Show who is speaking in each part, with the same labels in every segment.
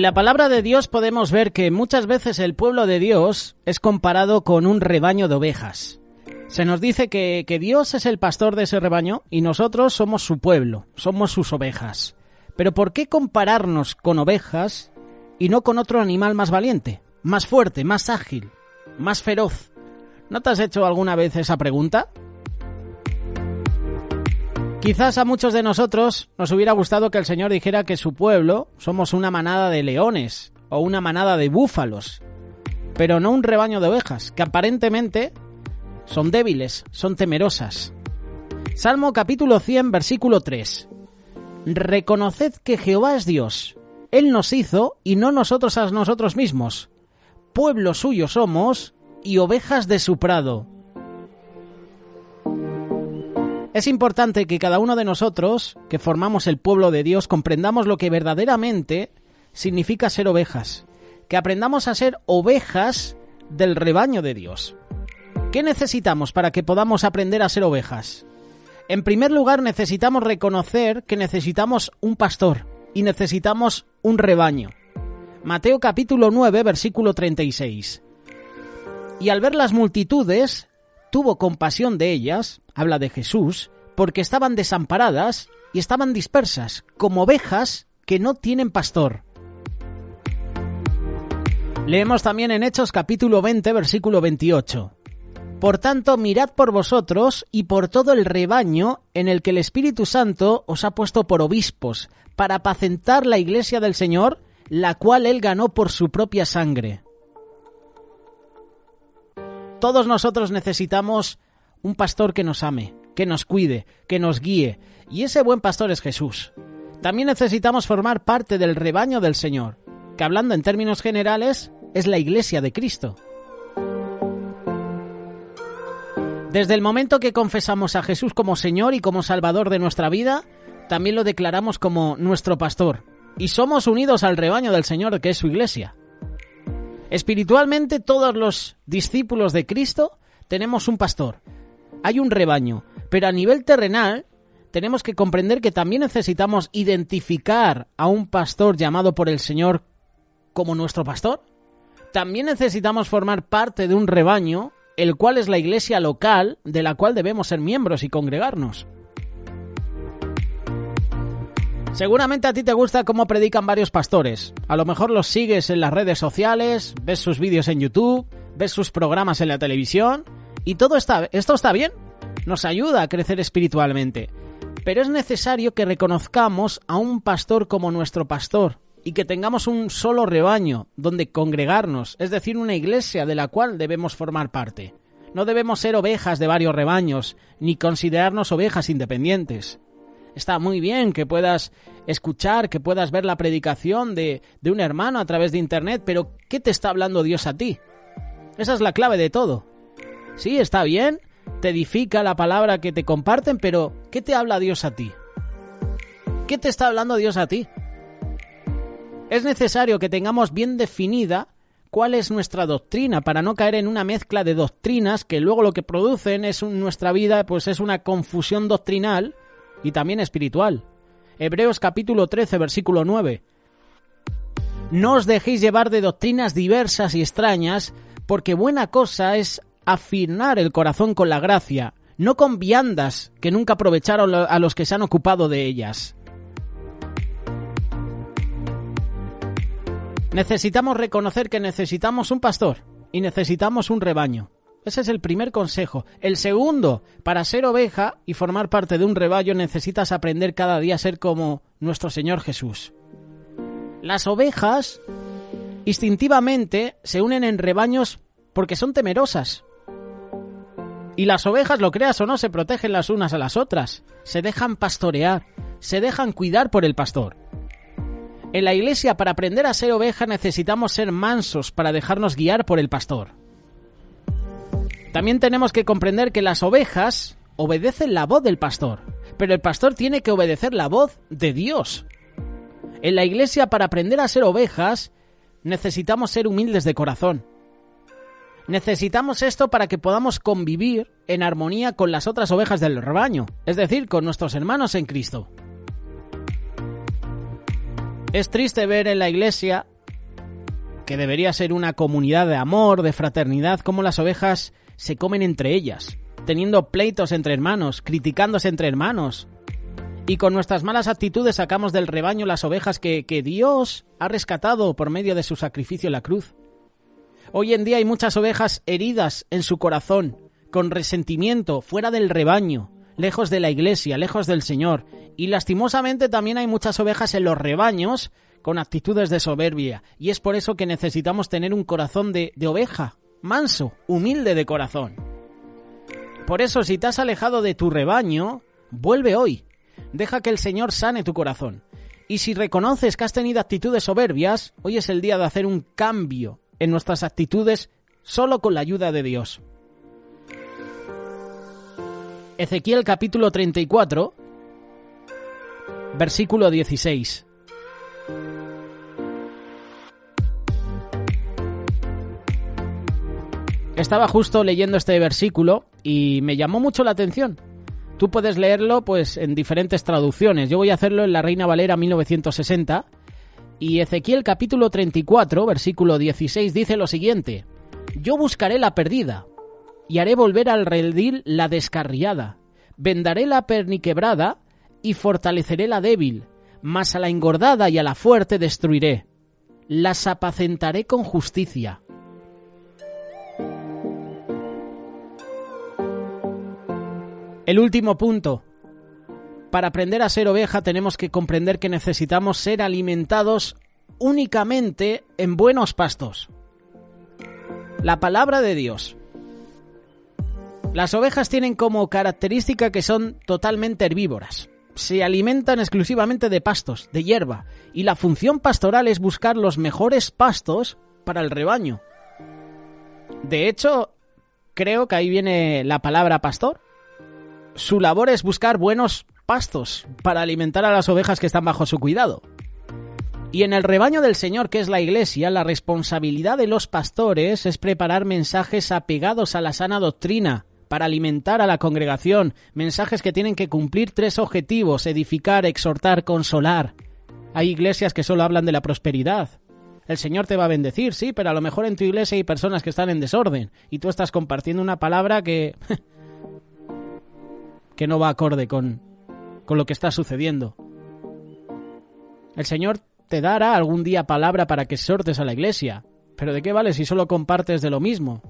Speaker 1: la palabra de Dios podemos ver que muchas veces el pueblo de Dios es comparado con un rebaño de ovejas. Se nos dice que Dios es el pastor de ese rebaño y nosotros somos su pueblo, somos sus ovejas. Pero ¿por qué compararnos con ovejas y no con otro animal más valiente, más fuerte, más ágil, más feroz? ¿No te has hecho alguna vez esa pregunta? Quizás a muchos de nosotros nos hubiera gustado que el Señor dijera que su pueblo somos una manada de leones o una manada de búfalos, pero no un rebaño de ovejas, que aparentemente son débiles, son temerosas. Salmo capítulo 100, versículo 3. Reconoced que Jehová es Dios. Él nos hizo y no nosotros a nosotros mismos. Pueblo suyo somos y ovejas de su prado. Es importante que cada uno de nosotros, que formamos el pueblo de Dios, comprendamos lo que verdaderamente significa ser ovejas. Que aprendamos a ser ovejas del rebaño de Dios. ¿Qué necesitamos para que podamos aprender a ser ovejas? En primer lugar, necesitamos reconocer que necesitamos un pastor y necesitamos un rebaño. Mateo capítulo 9, versículo 36. Y al ver las multitudes, tuvo compasión de ellas, habla de Jesús, porque estaban desamparadas y estaban dispersas, como ovejas que no tienen pastor. Leemos también en Hechos capítulo 20, versículo 28. Por tanto, mirad por vosotros y por todo el rebaño en el que el Espíritu Santo os ha puesto por obispos, para apacentar la iglesia del Señor, la cual él ganó por su propia sangre. Todos nosotros necesitamos un pastor que nos ame, que nos cuide, que nos guíe, y ese buen pastor es Jesús. También necesitamos formar parte del rebaño del Señor, que hablando en términos generales es la iglesia de Cristo. Desde el momento que confesamos a Jesús como Señor y como Salvador de nuestra vida, también lo declaramos como nuestro pastor, y somos unidos al rebaño del Señor, que es su iglesia. Espiritualmente, todos los discípulos de Cristo tenemos un pastor. Hay un rebaño, pero a nivel terrenal tenemos que comprender que también necesitamos identificar a un pastor llamado por el Señor como nuestro pastor. También necesitamos formar parte de un rebaño, el cual es la iglesia local de la cual debemos ser miembros y congregarnos. Seguramente a ti te gusta cómo predican varios pastores. A lo mejor los sigues en las redes sociales, ves sus vídeos en YouTube, ves sus programas en la televisión, y esto está bien, nos ayuda a crecer espiritualmente. Pero es necesario que reconozcamos a un pastor como nuestro pastor y que tengamos un solo rebaño donde congregarnos, es decir, una iglesia de la cual debemos formar parte. No debemos ser ovejas de varios rebaños, ni considerarnos ovejas independientes. Está muy bien que puedas escuchar, que puedas ver la predicación de un hermano a través de internet, pero ¿qué te está hablando Dios a ti? Esa es la clave de todo. Sí, está bien, te edifica la palabra que te comparten, pero ¿qué te habla Dios a ti? ¿Qué te está hablando Dios a ti? Es necesario que tengamos bien definida cuál es nuestra doctrina para no caer en una mezcla de doctrinas que luego lo que producen es nuestra vida, pues es una confusión doctrinal y también espiritual. Hebreos capítulo 13, versículo 9. No os dejéis llevar de doctrinas diversas y extrañas, porque buena cosa es afinar el corazón con la gracia, no con viandas que nunca aprovecharon a los que se han ocupado de ellas. Necesitamos reconocer que necesitamos un pastor y necesitamos un rebaño. Ese es el primer consejo. El segundo, para ser oveja y formar parte de un rebaño necesitas aprender cada día a ser como nuestro Señor Jesús. Las ovejas instintivamente se unen en rebaños porque son temerosas. Y las ovejas, lo creas o no, se protegen las unas a las otras. Se dejan pastorear, se dejan cuidar por el pastor. En la iglesia, para aprender a ser oveja, necesitamos ser mansos para dejarnos guiar por el pastor. También tenemos que comprender que las ovejas obedecen la voz del pastor, pero el pastor tiene que obedecer la voz de Dios. En la iglesia, para aprender a ser ovejas, necesitamos ser humildes de corazón. Necesitamos esto para que podamos convivir en armonía con las otras ovejas del rebaño, es decir, con nuestros hermanos en Cristo. Es triste ver en la iglesia que debería ser una comunidad de amor, de fraternidad, cómo las ovejas se comen entre ellas, teniendo pleitos entre hermanos, criticándose entre hermanos. Y con nuestras malas actitudes sacamos del rebaño las ovejas que Dios ha rescatado por medio de su sacrificio en la cruz. Hoy en día hay muchas ovejas heridas en su corazón, con resentimiento, fuera del rebaño, lejos de la iglesia, lejos del Señor. Y lastimosamente también hay muchas ovejas en los rebaños con actitudes de soberbia. Y es por eso que necesitamos tener un corazón de oveja, manso, humilde de corazón. Por eso, si te has alejado de tu rebaño, vuelve hoy. Deja que el Señor sane tu corazón. Y si reconoces que has tenido actitudes soberbias, hoy es el día de hacer un cambio en nuestras actitudes solo con la ayuda de Dios. Ezequiel capítulo 34, versículo 16. Estaba justo leyendo este versículo y me llamó mucho la atención. Tú puedes leerlo pues en diferentes traducciones. Yo voy a hacerlo en la Reina Valera 1960. Y Ezequiel capítulo 34, versículo 16 dice lo siguiente: Yo buscaré la perdida y haré volver al redil la descarriada. Vendaré la perniquebrada y fortaleceré la débil, mas a la engordada y a la fuerte destruiré. Las apacentaré con justicia. El último punto. Para aprender a ser oveja tenemos que comprender que necesitamos ser alimentados únicamente en buenos pastos. La palabra de Dios. Las ovejas tienen como característica que son totalmente herbívoras. Se alimentan exclusivamente de pastos, de hierba, y la función pastoral es buscar los mejores pastos para el rebaño. De hecho, creo que ahí viene la palabra pastor. Su labor es buscar buenos pastos para alimentar a las ovejas que están bajo su cuidado. Y en el rebaño del Señor, que es la Iglesia, la responsabilidad de los pastores es preparar mensajes apegados a la sana doctrina para alimentar a la congregación, mensajes que tienen que cumplir 3 objetivos: edificar, exhortar, consolar. Hay iglesias que solo hablan de la prosperidad. El Señor te va a bendecir, sí, pero a lo mejor en tu iglesia hay personas que están en desorden y tú estás compartiendo una palabra que no va acorde con lo que está sucediendo. El Señor te dará algún día palabra para que exhortes a la iglesia, pero ¿de qué vale si solo compartes de lo mismo?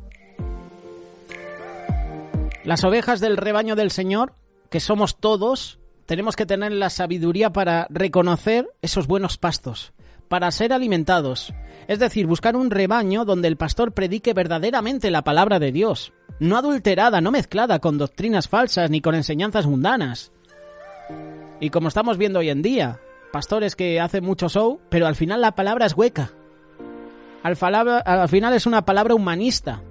Speaker 1: Las ovejas del rebaño del Señor, que somos todos, tenemos que tener la sabiduría para reconocer esos buenos pastos, para ser alimentados. Es decir, buscar un rebaño donde el pastor predique verdaderamente la palabra de Dios, no adulterada, no mezclada con doctrinas falsas ni con enseñanzas mundanas. Y como estamos viendo hoy en día, pastores que hacen mucho show, pero al final la palabra es hueca. Al final es una palabra humanista.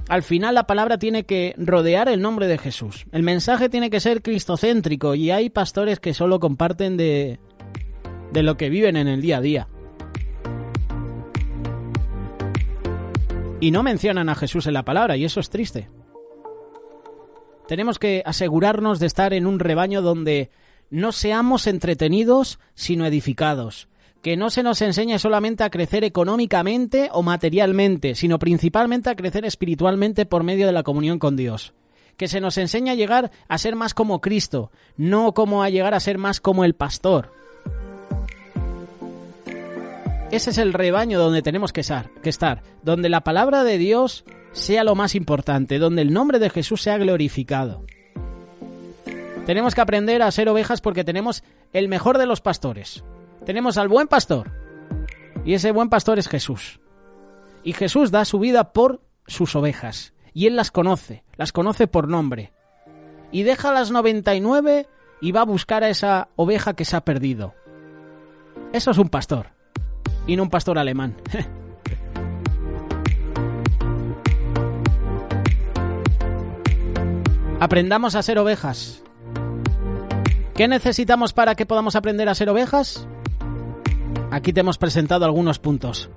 Speaker 1: Al final la palabra tiene que rodear el nombre de Jesús. El mensaje tiene que ser cristocéntrico y hay pastores que solo comparten de lo que viven en el día a día. Y no mencionan a Jesús en la palabra, y eso es triste. Tenemos que asegurarnos de estar en un rebaño donde no seamos entretenidos, sino edificados. Que no se nos enseñe solamente a crecer económicamente o materialmente, sino principalmente a crecer espiritualmente por medio de la comunión con Dios. Que se nos enseñe a llegar a ser más como Cristo, no como a llegar a ser más como el pastor. Ese es el rebaño donde tenemos que estar, donde la palabra de Dios sea lo más importante, donde el nombre de Jesús sea glorificado. Tenemos que aprender a ser ovejas porque tenemos el mejor de los pastores. Tenemos al buen pastor. Y ese buen pastor es Jesús. Y Jesús da su vida por sus ovejas. Y Él las conoce por nombre. Y deja las 99 y va a buscar a esa oveja que se ha perdido. Eso es un pastor. Y no un pastor alemán. Aprendamos a ser ovejas. ¿Qué necesitamos para que podamos aprender a ser ovejas? Aquí te hemos presentado algunos puntos.